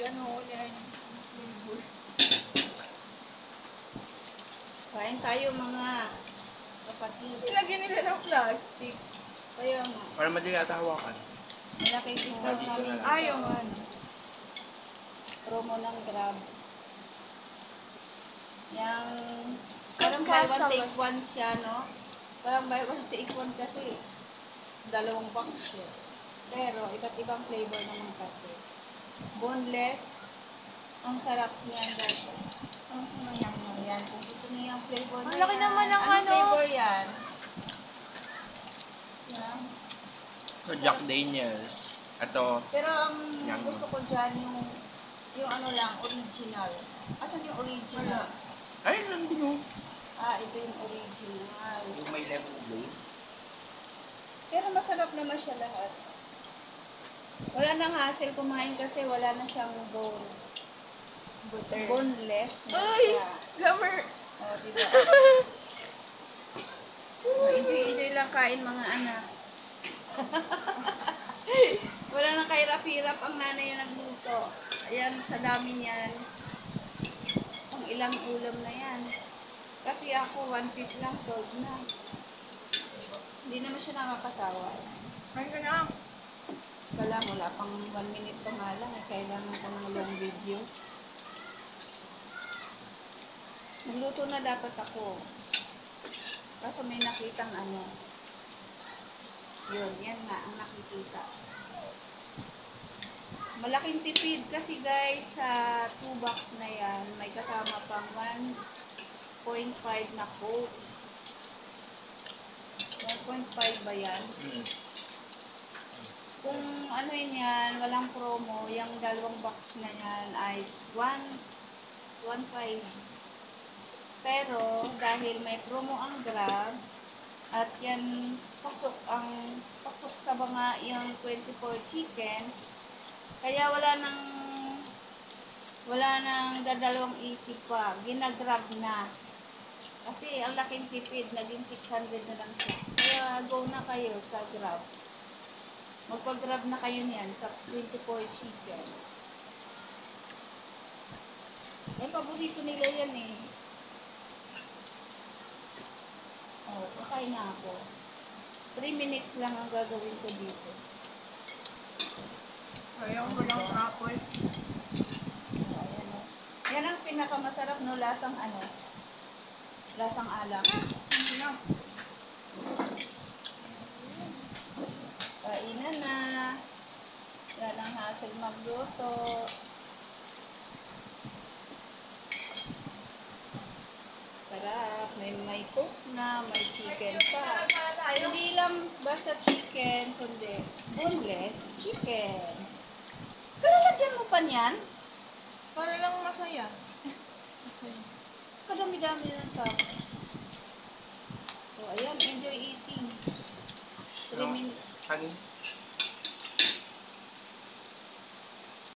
ano, yan. Kain tayo mga kapatid. Nilagyan nila ng plastic. Kaya nga. Para madali ata hawakan. Malaki discount namin. Ayaw man. Promo ng Grab. Yang parang buy one take one siya, no? Parang buy one take one kasi dalawang box siya. Pero iba't ibang flavor naman kasi. Boneless. Ang sarap niyan, guys. Ang sumayang mo yan. Kung gusto niyo yung flavor na Ang laki yan. naman ng Anong ano? flavor yan? Yan. So, Jack Daniels. Ito, Pero ang Yang. gusto ko dyan yung ano lang, original. Asan yung original? ay, saan mo? Ah, ito yung original. Yung may lemon glaze. Pero masarap naman siya lahat. Wala nang hassle kumain kasi wala na siyang bone. Butter. Boneless. na Ay! siya. Glamour! Oh, diba? Enjoy lang kain mga anak. Wala nang kahirap-hirap ang nanay yung nagluto. Ayan, sa dami niyan. Pang ilang ulam na yan. Kasi ako, 1 piece lang, sold na. Hindi naman siya nakakasawa. Kain ka na. Wala, wala pang 1 minute pa nga lang. Kailangan ko ng long video. Nagluto na dapat ako. Kaso may nakitang ano. Yun, yan nga ang nakikita. Malaking tipid kasi guys, sa 2 box na yan, may kasama pang 1.5 na Coke. 1.5 ba yan? Kung ano yun yan, walang promo, yung dalawang box na yan ay 1.5. Pero dahil may promo ang Grab at yan pasok sa mga yung 24 chicken, kaya wala nang dadalawang isip pa, ginagrab na. Kasi ang laking tipid, naging 600 na lang siya. Kaya go na kayo sa Grab. Magpa-grab na kayo niyan sa 24 chicken. Eh, paborito nila yan eh. Oh, kakain na ako. 3 minutes lang ang gagawin ko dito. Ayaw mo lang truffle. Oh, ayan o. Yan ang pinakamasarap no, lasang ano? Lasang alak. Hindi na. Kainan na. Yan ang hassle magluto. Sarap. May cook na, may chicken pa. Hindi lang basta chicken, kundi boneless chicken. Pero lagyan mo pa niyan. Para lang masaya. Kadami-dami ng tapos. So, ayan, enjoy eating. 3 minutes. Honey?